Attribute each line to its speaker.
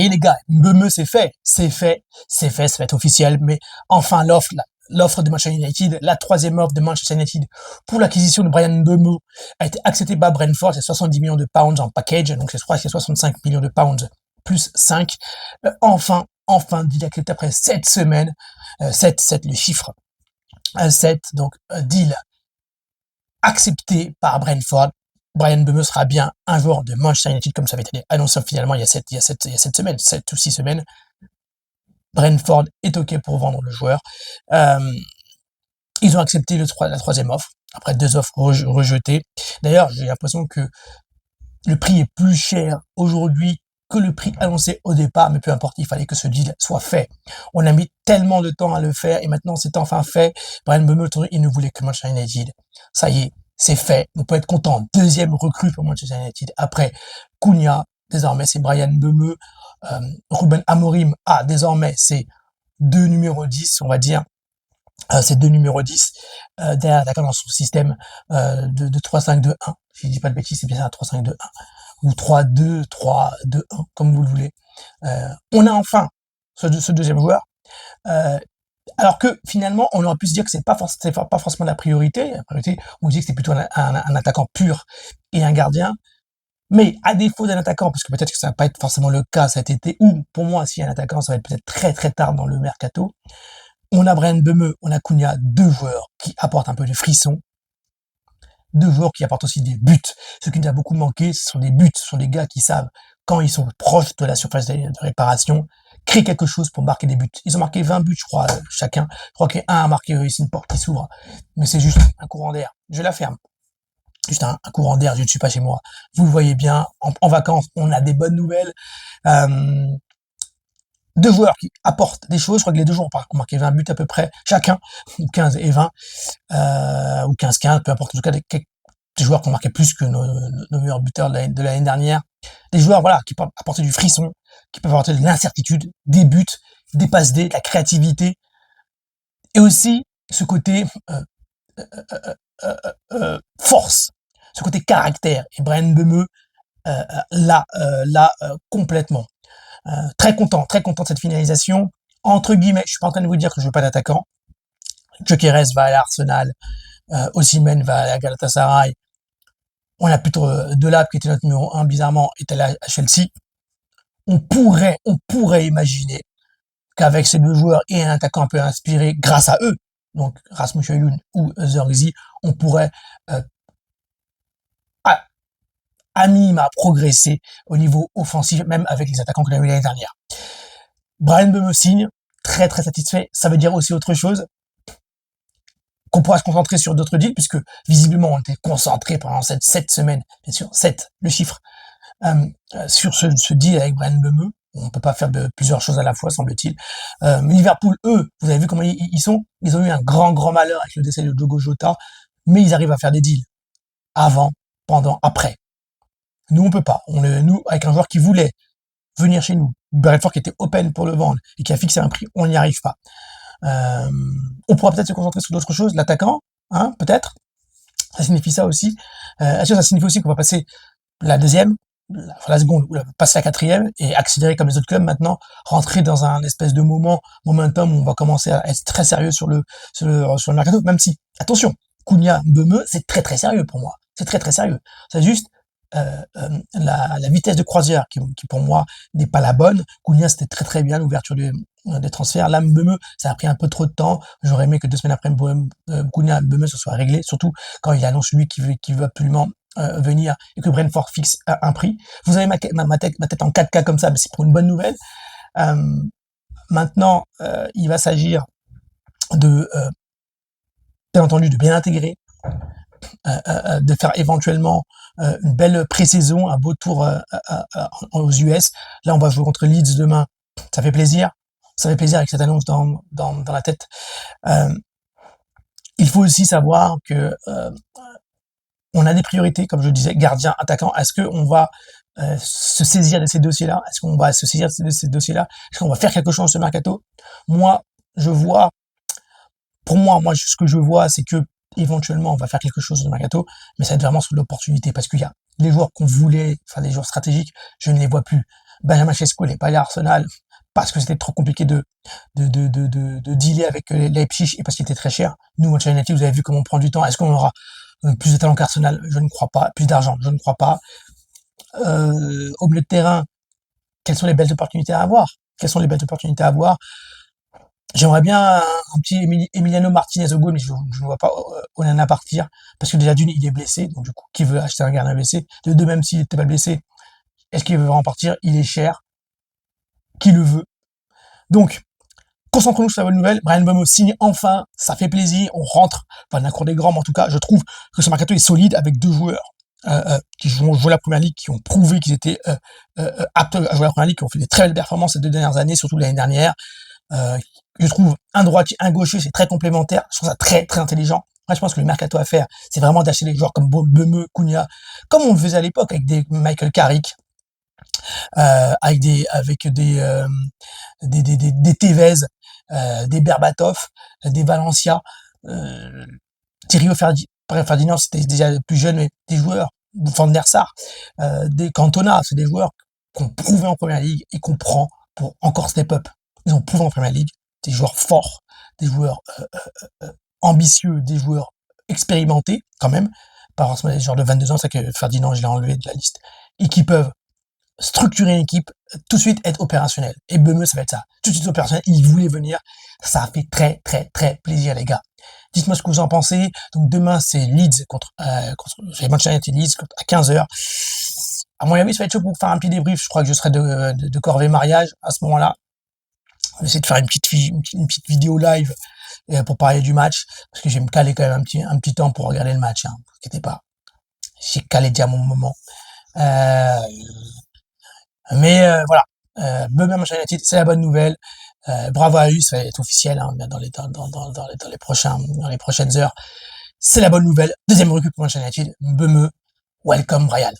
Speaker 1: y est les gars, Mbeumo c'est fait, ça va être officiel, mais enfin l'offre de Manchester United, la troisième offre de Manchester United pour l'acquisition de Bryan Mbeumo a été acceptée par Brentford, c'est 70 millions de pounds en package, donc je crois que c'est 65 millions de pounds plus 5. Deal accepté après 7 semaines, 7, le chiffre, 7, donc deal accepté par Brentford. Bryan Mbeumo sera bien un joueur de Manchester United, comme ça avait été annoncé finalement il y a 7 semaines, 7 ou 6 semaines. Brentford est OK pour vendre le joueur. Ils ont accepté la troisième offre, après 2 offres rejetées. D'ailleurs, j'ai l'impression que le prix est plus cher aujourd'hui que le prix annoncé au départ, mais peu importe, il fallait que ce deal soit fait. On a mis tellement de temps à le faire, et maintenant c'est enfin fait. Bryan Mbeumo, il ne voulait que Manchester United. Ça y est, c'est fait. On peut être content. Deuxième recrue pour Manchester United. Après Cunha, désormais c'est Bryan Mbeumo. Ruben Amorim a désormais ses 2 numéros 10, on va dire. Ces 2 numéros 10 derrière dans son système de 3-5-2-1. Si je dis pas de bêtises, c'est bien ça, 3-5-2-1 ou 3-2-3-2-1, comme vous le voulez. On a enfin ce deuxième joueur. Alors que finalement, on aurait pu se dire que c'est pas forcément la priorité. La priorité, on dit que c'est plutôt un attaquant pur et un gardien. Mais à défaut d'un attaquant, parce que peut-être que ça va pas être forcément le cas cet été, ou pour moi, s'il y a un attaquant, ça va être peut-être très très tard dans le mercato. On a Bryan Mbeumo, on a Cunha, 2 joueurs qui apportent un peu de frisson, 2 joueurs qui apportent aussi des buts. Ce qui nous a beaucoup manqué, ce sont des buts, ce sont des gars qui savent, quand ils sont proches de la surface de réparation, créer quelque chose pour marquer des buts. Ils ont marqué 20 buts, je crois, chacun. Je crois qu'un a marqué ici une porte qui s'ouvre, mais c'est juste un courant d'air. Je la ferme. Juste un courant d'air, je ne suis pas chez moi. Vous le voyez bien, en vacances, on a des bonnes nouvelles. 2 joueurs qui apportent des choses. Je crois que les 2 joueurs ont marqué 20 buts à peu près, chacun, ou 15 et 20, ou 15-15, peu importe. En tout cas, des joueurs qui ont marqué plus que nos meilleurs buteurs de l'année dernière. Des joueurs, voilà, qui peuvent apporter du frisson, qui peuvent apporter de l'incertitude, des buts, des passes D, de la créativité. Et aussi, ce côté, force, ce côté caractère. Et Bryan Mbeumo, l'a complètement. Très content de cette finalisation. Entre guillemets, je suis pas en train de vous dire que je veux pas d'attaquant. Gyökeres va à Arsenal, Osimhen va à Galatasaray. On a plutôt Delap qui était notre numéro 1, bizarrement, est allé à Chelsea. On pourrait imaginer qu'avec ces 2 joueurs et un attaquant un peu inspiré grâce à eux, donc Rasmus Højlund ou Zirkzee, on pourrait à minima progresser au niveau offensif, même avec les attaquants qu'on a eu l'année dernière. Bryan Mbeumo signe, très très satisfait. Ça veut dire aussi autre chose, qu'on pourra se concentrer sur d'autres deals, puisque visiblement on était concentré pendant cette 7 semaines, bien sûr, 7, le chiffre, sur ce deal avec Bryan Mbeumo. On peut pas faire plusieurs choses à la fois, semble-t-il. Mais Liverpool, eux, vous avez vu comment ils sont? Ils ont eu un grand malheur avec le décès de Diogo Jota, mais ils arrivent à faire des deals. Avant, pendant, après. Nous, on peut pas. Nous, avec un joueur qui voulait venir chez nous, Brentford qui était open pour le vendre et qui a fixé un prix, on n'y arrive pas. On pourra peut-être se concentrer sur d'autres choses, l'attaquant, hein, peut-être. Ça signifie ça aussi. Est-ce que ça signifie aussi qu'on va passer la deuxième, la seconde, ou passer la quatrième et accélérer comme les autres clubs maintenant, rentrer dans un espèce de momentum où on va commencer à être très sérieux sur le mercato, même si, attention, Cunha, Mbeumo, c'est très très sérieux pour moi. C'est très très sérieux. C'est juste la vitesse de croisière qui pour moi n'est pas la bonne. Cunha, c'était très très bien l'ouverture des transferts. Là, Mbeumo, ça a pris un peu trop de temps. J'aurais aimé que 2 semaines après Cunha, Mbeumo se soit réglé, surtout quand il annonce lui qu'il veut absolument venir et que Brentford fixe un prix. Vous avez ma tête en 4K comme ça, mais c'est pour une bonne nouvelle. Maintenant, il va s'agir de bien entendu de bien intégrer, de faire éventuellement une belle pré-saison, un beau tour aux US. Là, on va jouer contre Leeds demain. Ça fait plaisir. Ça fait plaisir avec cette annonce dans la tête. Il faut aussi savoir que on a des priorités, comme je le disais, gardien, attaquant. Est-ce qu'on va se saisir de ces dossiers-là? Est-ce qu'on va se saisir de ces dossiers-là? Est-ce qu'on va faire quelque chose sur ce mercato? Moi, ce que je vois, c'est que éventuellement, on va faire quelque chose sur le mercato, mais ça va être vraiment sur l'opportunité, parce qu'il y a les joueurs qu'on voulait, enfin les joueurs stratégiques, je ne les vois plus. Benjamin Sesko n'est pas allé à Arsenal parce que c'était trop compliqué de dealer avec Leipzig et parce qu'il était très cher. Nous, Manchester United, vous avez vu comment on prend du temps. Est-ce qu'on aura plus de talent qu'Arsenal? Je ne crois pas. Plus d'argent? Je ne crois pas. Au milieu de terrain, quelles sont les belles opportunités à avoir? Quelles sont les belles opportunités à avoir? J'aimerais bien un petit Emiliano Martinez au goal, mais je ne vois pas Onana partir, parce que déjà d'une, il est blessé, donc du coup, qui veut acheter un gardien blessé? De deux, même s'il n'était pas blessé, est-ce qu'il veut vraiment partir? Il est cher. Qui le veut? Donc, concentrons-nous sur la bonne nouvelle. Bryan Mbeumo signe enfin, ça fait plaisir, on rentre, enfin, d'un cours des grands, mais en tout cas, je trouve que ce mercato est solide avec deux joueurs qui jouent la première ligue, qui ont prouvé qu'ils étaient aptes à jouer la première ligue, qui ont fait des très belles performances ces 2 dernières années, surtout l'année dernière. Je trouve un droitier, un gaucher, c'est très complémentaire. Je trouve ça très très intelligent. Moi, je pense que le mercato à faire, c'est vraiment d'acheter des joueurs comme Mbeumo, Cunha, comme on le faisait à l'époque avec des Michael Carrick, avec des Tevez, des Berbatov, des Valencia, Ferdinand, c'était déjà plus jeune, mais des joueurs, Van der Sar, des Cantona, c'est des joueurs qu'on prouvé en première ligue et qu'on prend pour encore step up. Ils ont prouvé en première ligue, des joueurs forts, des joueurs ambitieux, des joueurs expérimentés quand même, pas forcément des joueurs de 22 ans, c'est que Ferdinand, je l'ai enlevé de la liste, et qui peuvent structurer une équipe, tout de suite être opérationnel. Et Bemeux, ça va être ça. Tout de suite opérationnel, il voulait venir. Ça a fait très, très, très plaisir, les gars. Dites-moi ce que vous en pensez. Donc, demain, c'est Leeds contre Manchester United Leeds à 15h. À mon avis, ça va être chaud pour faire un petit débrief. Je crois que je serai de corvée mariage à ce moment-là. On va essayer de faire une petite vidéo live pour parler du match. Parce que je vais me caler quand même un petit temps pour regarder le match. Hein. Ne vous inquiétez pas. J'ai calé déjà mon moment. Mais voilà, Bummer Manchester United, c'est la bonne nouvelle. Bravo à lui, ça va être officiel hein, dans les prochaines heures. C'est la bonne nouvelle. Deuxième recrue pour Manchester United, Bummer, welcome Brian.